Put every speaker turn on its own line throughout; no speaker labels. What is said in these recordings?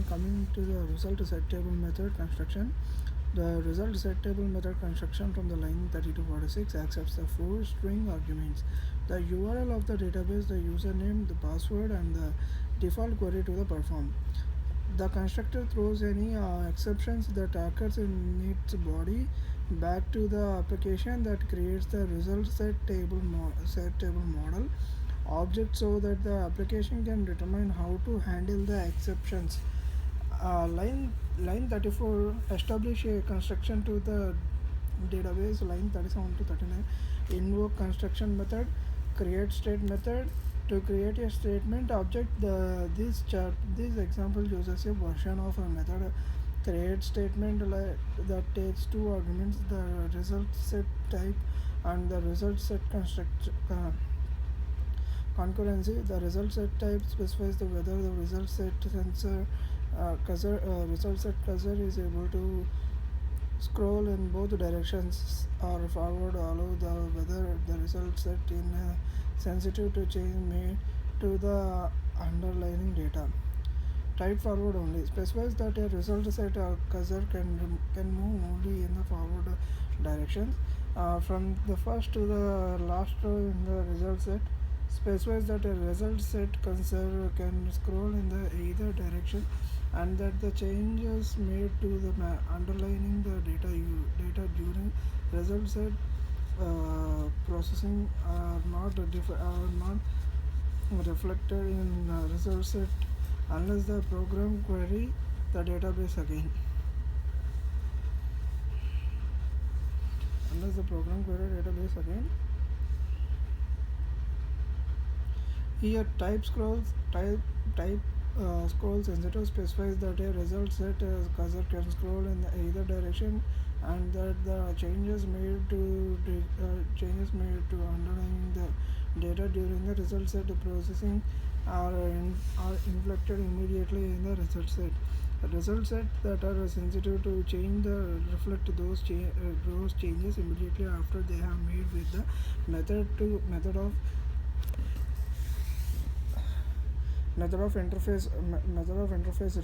coming to the result set table method construction. The result set table method construction from the line 30 to 46 accepts the four string arguments: the URL of the database, the username, the password, and the default query to the perform. The constructor throws any exceptions that occurs in its body back to the application that creates the result set table model object so that the application can determine how to handle the exceptions. Line 34 establish a construction to the database. Line 37 to 39 invoke construction method. Create state method to create a statement object. This example uses a version of a method create statement that takes two arguments, the result set type and the result set construct concurrency. The result set type specifies whether the result set result set cursor is able to scroll in both directions or forward. Allow the whether the result set in sensitive to change made to the underlying data. Type forward only specifies that a result set cursor can move only in the forward directions from the first to the last row in the result set. Specifies that a result set cursor can scroll in the either direction and that the changes made to the underlining the data during result set processing are not reflected in result set unless the program query the database again. Unless the program query database again. Here type scroll sensitive specifies that a result set cursor can scroll in either direction and that the changes made to underlying the data during the result set processing are inflected immediately in the result set. The result set that are sensitive to change the reflect those changes immediately after they have made with the method of interface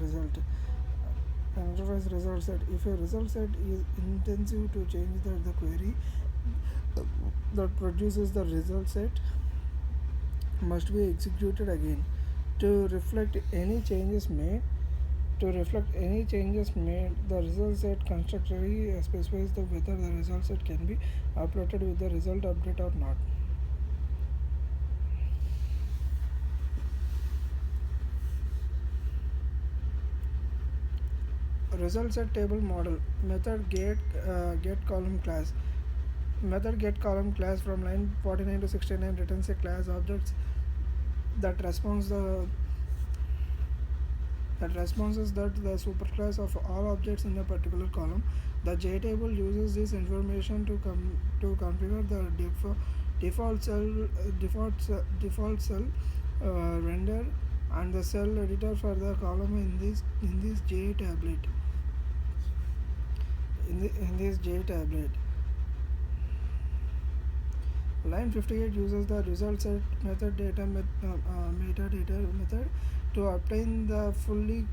result set. If a result set is intensive to change the query that produces the result set must be executed again to reflect any changes made. The result set constructor specifies whether the result set can be uploaded with the result update or not. Result set table model method get column class. Method get column class from line 49 to 69 returns a class objects that responds that the superclass of all objects in a particular column. The JTable uses this information to configure the default cell render and the cell editor for the column in this JTablet. In this JTablet. Line 58 uses the result set method metadata method to obtain the fully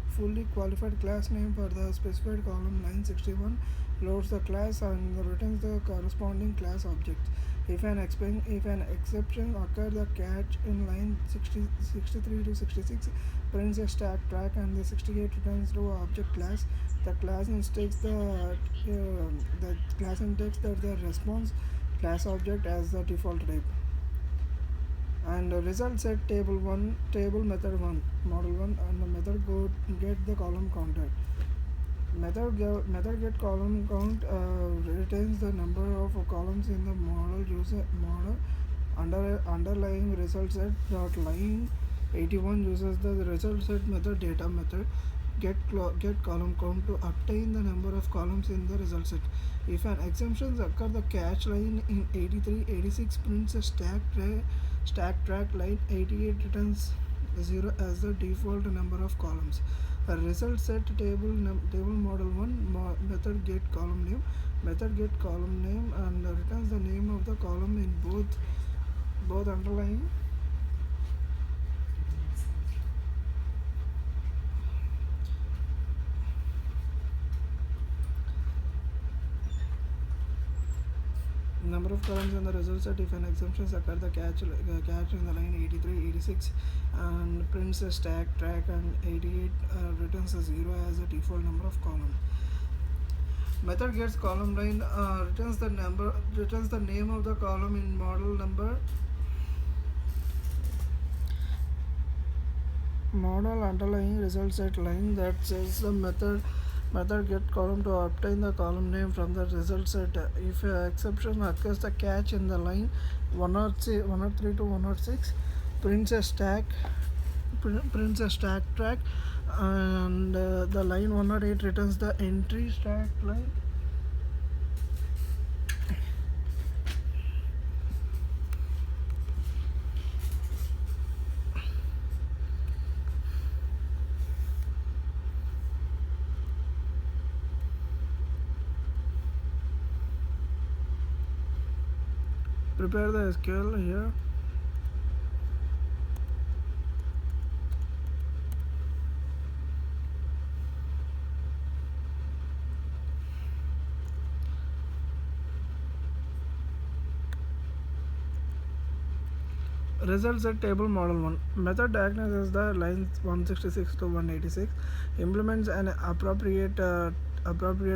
qualified class name for the specified column. Line 61 loads the class and returns the corresponding class objects. If an exception occurs, the catch in line 63 to 66 prints a stack track and the 68 returns to object class. The class intakes that the response class object as the default type. And result set table method 1 model 1 and the method get the column counter. Method get column count retains the number of columns in the model underlying result set. Line 81 uses the result set method data method get column count to obtain the number of columns in the result set. If an exceptions occur, the catch line in 86 prints a stack track. Line 88 returns 0 as the default number of columns. A result set table model 1 method get column name and returns the name of the column in both underlying number of columns in the result set. If an exception occurs, the catch in the line 83, 86, and prints a stack, track, and 88 returns a 0 as a default number of column. Method gets column line, returns the name of the column in model number, model underlying result set line that says the method get column to obtain the column name from the result set. If an exception occurs, the catch in the line 103 to 106 prints a stack track, and the line 108 returns the entry stack line. Prepare the SQL here. Result set table model 1. Method diagnoses the lines 166 to 186. Implements an appropriate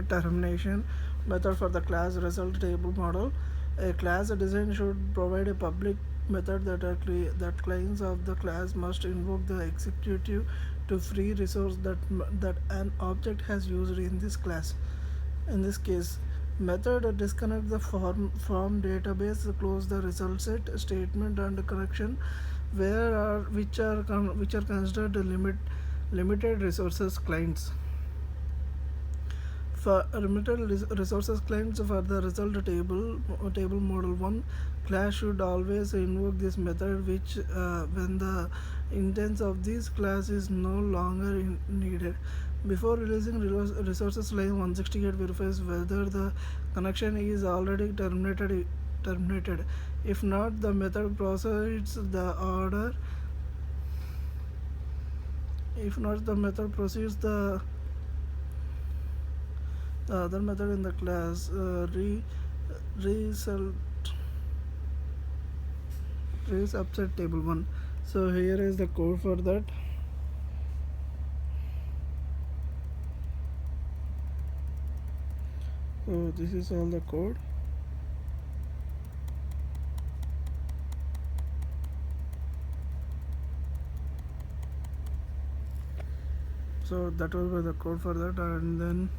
termination method for the class result table model. A class design should provide a public method that clients of the class must invoke the executive to free resource that an object has used in this class. In this case, method disconnect the form database, close the result set statement and connection which are considered limited resources clients. For limited resources clients for the result table model 1, class should always invoke this method which when the instance of this class is no longer needed. Before releasing resources, line 168 verifies whether the connection is already terminated. If not, the method proceeds the order. If not, the method proceeds the other method in the class subset table 1. So here is the code for that. So this is all the code. So that will be the code for that, and then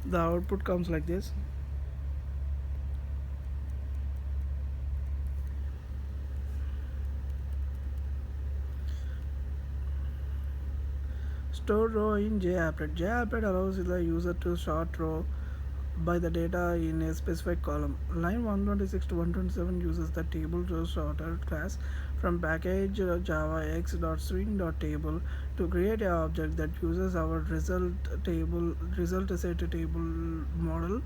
the output comes like this. Store row in JApplet. JApplet allows the user to sort row by the data in a specified column. Line 126 to 127 uses the table row sorter class from package javax.swing.table to create an object that uses our result set table model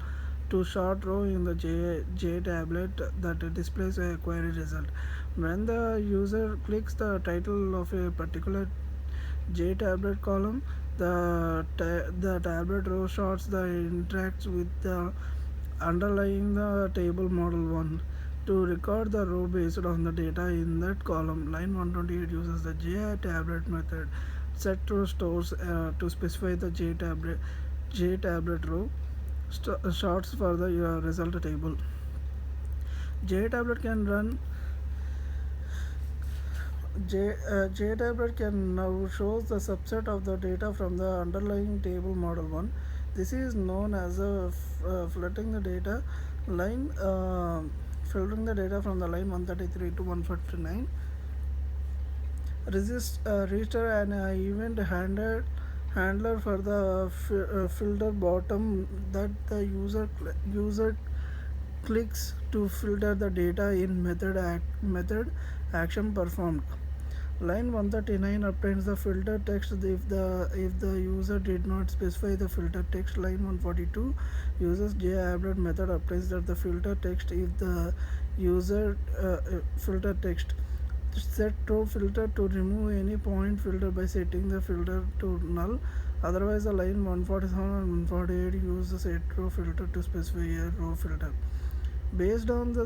to sort row in the JTablet that displays a query result. When the user clicks the title of a particular JTablet column, the tablet row sorts the interacts with the underlying the table model 1 to record the row based on the data in that column. Line 128 uses the JTablet method set row stores to specify the JTablet row sorts for the result table. JTablet can run JTablet can now shows the subset of the data from the underlying table model 1. This is known as filtering the data line, filtering the data from the line 133 to 149. Register an event handler for the filter bottom that the user clicks to filter the data in method action performed. Line 139 obtains the filter text if the user did not specify the filter text. Line 142 uses JApplet method obtains that the filter text if the user filter text. Set row filter to remove any point filter by setting the filter to null. Otherwise, the line 147 and 148 use the set row filter to specify a row filter. Based on the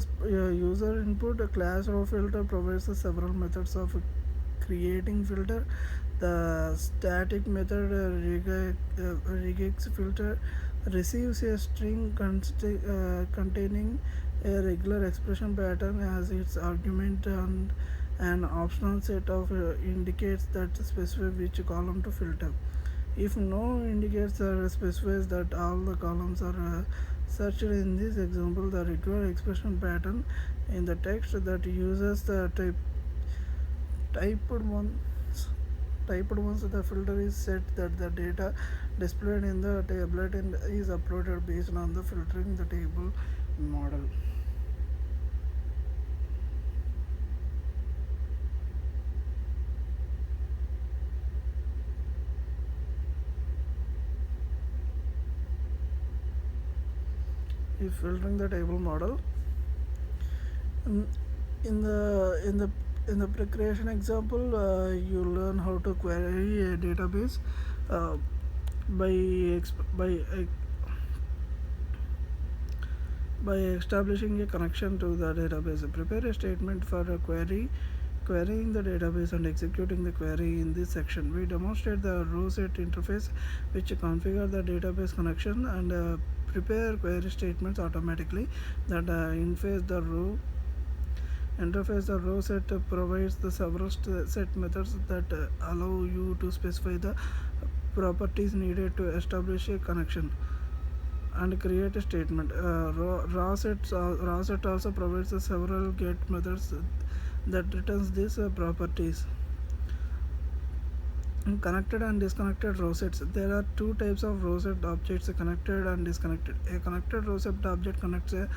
user input, a class row filter provides the several methods of creating filter. The static method regex filter receives a string containing a regular expression pattern as its argument, and an optional set of indicates that specify which column to filter. If no indicates specifies that all the columns are searched. In this example, the required expression pattern in the text that uses the typed ones typed once the filter is set that the data displayed in the tablet and is uploaded based on the filtering the table model. If filtering the table model, in in the in the in the pre-creation example, you learn how to query a database uh, by by establishing a connection to the database. Prepare a statement for a querying the database and executing the query. In this section, we demonstrate the row set interface, which configure the database connection and prepare query statements automatically that interface. The row set provides the several set methods that allow you to specify the properties needed to establish a connection and create a statement. Raw set also provides several get methods that returns these properties. Connected and disconnected row sets. There are two types of row set objects: connected and disconnected. A connected row set object connects to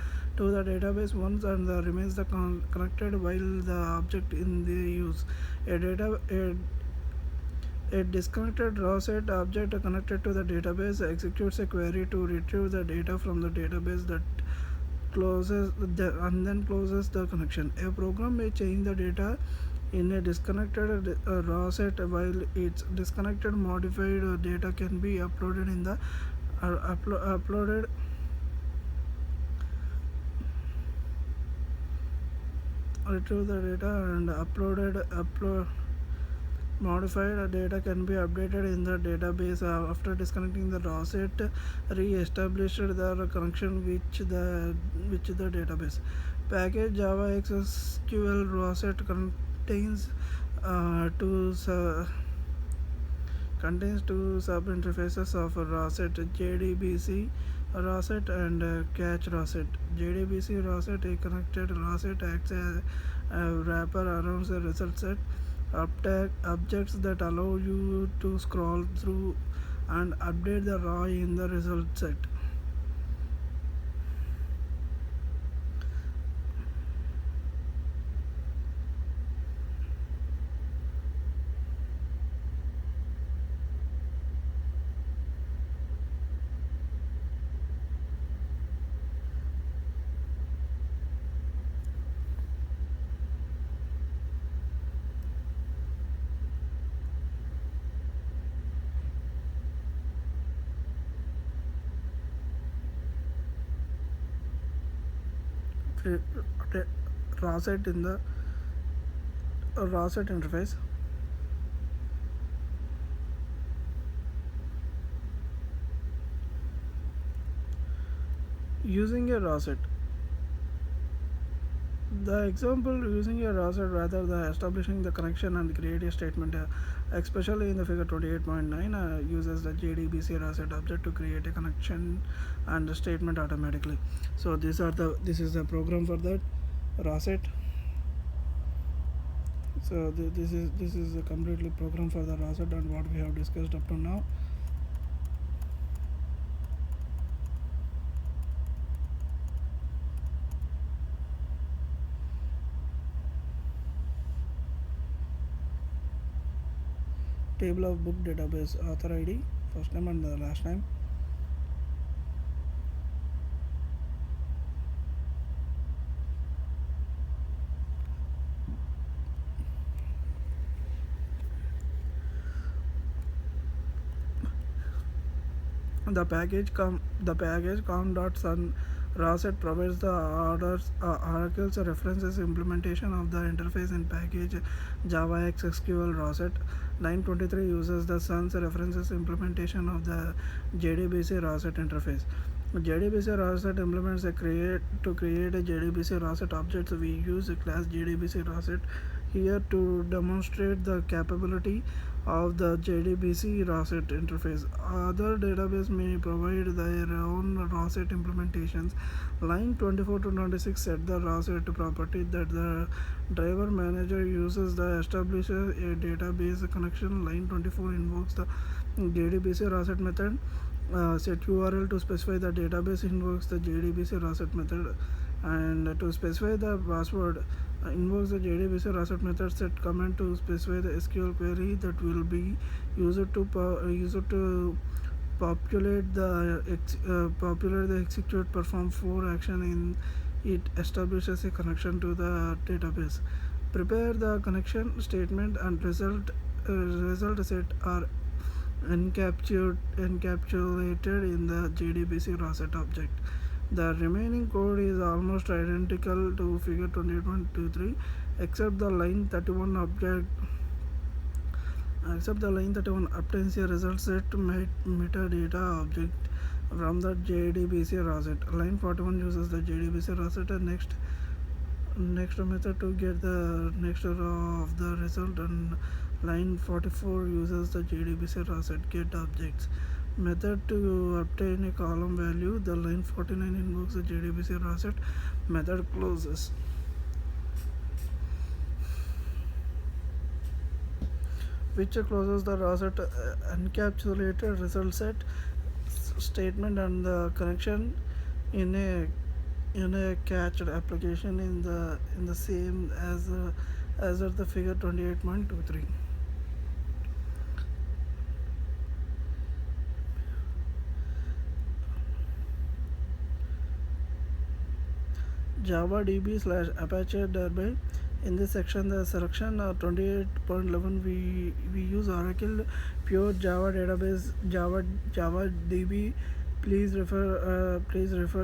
the database once and remains connected while the object in the use. A disconnected raw set object connected to the database executes a query to retrieve the data from the database that and then closes the connection. A program may change the data in a disconnected raw set while its disconnected modified data can be uploaded in the uploaded retrieve the data and upload modified data can be updated in the database. After disconnecting the raw set, re-established the connection which the database. Package Java XSQL raw set contains two sub interfaces of raw set: JDBC raw set and catch raw set. JDBC raw set, a connected raw set, acts as a wrapper around the result set. Objects that allow you to scroll through and update the raw in the result set. Raw set in the raw set interface. Using a raw set. The example using a raw set rather than establishing the connection and create a statement, especially in the figure 28.9, uses the JDBC raw set object to create a connection and a statement automatically. So this is the program for that raw set. So this is a completely program for the raw set and what we have discussed up to now. Table of book database, author ID, first name and the last name. The package com.sun RAWSet provides the Oracle's references implementation of the interface in package Java X SQL RAWSet. Line 23 uses the Sun's references implementation of the JDBC RAWSet interface. JDBC RAWSet implements to create a JDBC RAWSet objects. We use a class JDBC RAWSet here to demonstrate the capability of the JDBC RAWSet interface. Other database may provide their own RAWSet implementations. Line 24 to 26 set the RAWSet property that the driver manager uses the establishes a database connection. Line 24 invokes the JDBC RAWSet method. Set URL to specify the database invokes the JDBC RAWSet method, and to specify the password invokes the JDBC RAWSet method. Set command to specify the SQL query that will be used to populate the execute perform for action in it establishes a connection to the database. Prepare the connection statement and result set are encapsulated in the JDBC RAWSet object. The remaining code is almost identical to figure 28.23 except the line 31 obtains a result set metadata object from the JDBC RAWSet. Line 41 uses the JDBC RAWSet and next method to get the next row of the result, and line 44 uses the JDBC RAWSet get objects method to obtain a column value. The line 49 invokes the JDBC RAWSet method closes. Which closes the RAWSet encapsulated result set statement and the connection in a cached application in the same as at the figure 28.23. Java DB / Apache Derby. In this section, the selection 28.11, we use Oracle Pure Java Database Java DB. Please refer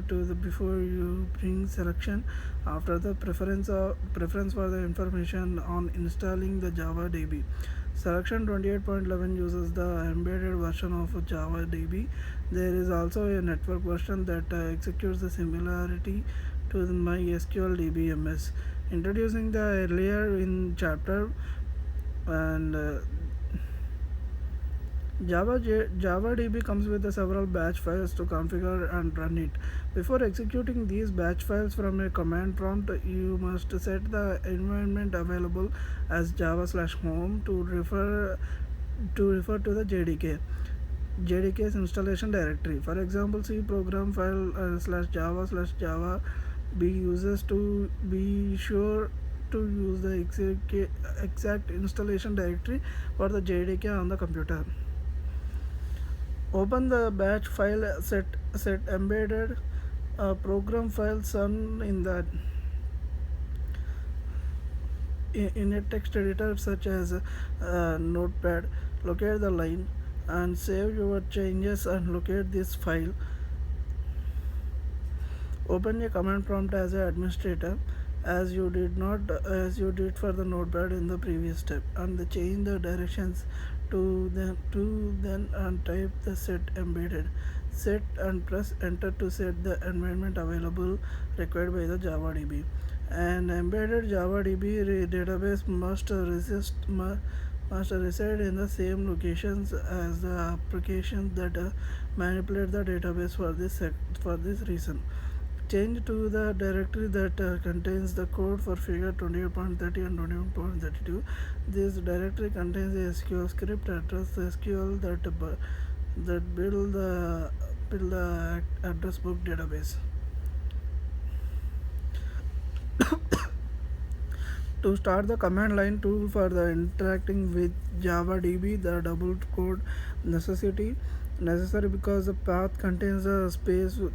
to the before you bring selection. After the preference for the information on installing the Java DB. Selection 28.11 uses the embedded version of Java DB. There is also a network version that executes the similarity to the MySQL DBMS. Introducing the earlier in chapter, and Java DB comes with several batch files to configure and run it. Before executing these batch files from a command prompt, you must set the environment available as Java/home to refer to the JDK's installation directory. For example, C program file /java/java be uses to be sure to use the exact installation directory for the JDK on the computer. Open the batch file set embedded program file sun in a text editor such as Notepad. Locate the line and save your changes and locate this file. Open a command prompt as an administrator as you did for the Notepad in the previous step, and change the directions to then and type the set embedded set and press enter to set the environment available required by the Java DB. An embedded Java DB database must reside in the same locations as the applications that manipulate the database for this reason. Change to the directory that contains the code for figure 28.30 and 21.32. This directory contains a SQL script address SQL that build the address book database. To start the command line tool for the interacting with Java DB, the double quote necessary because the path contains a space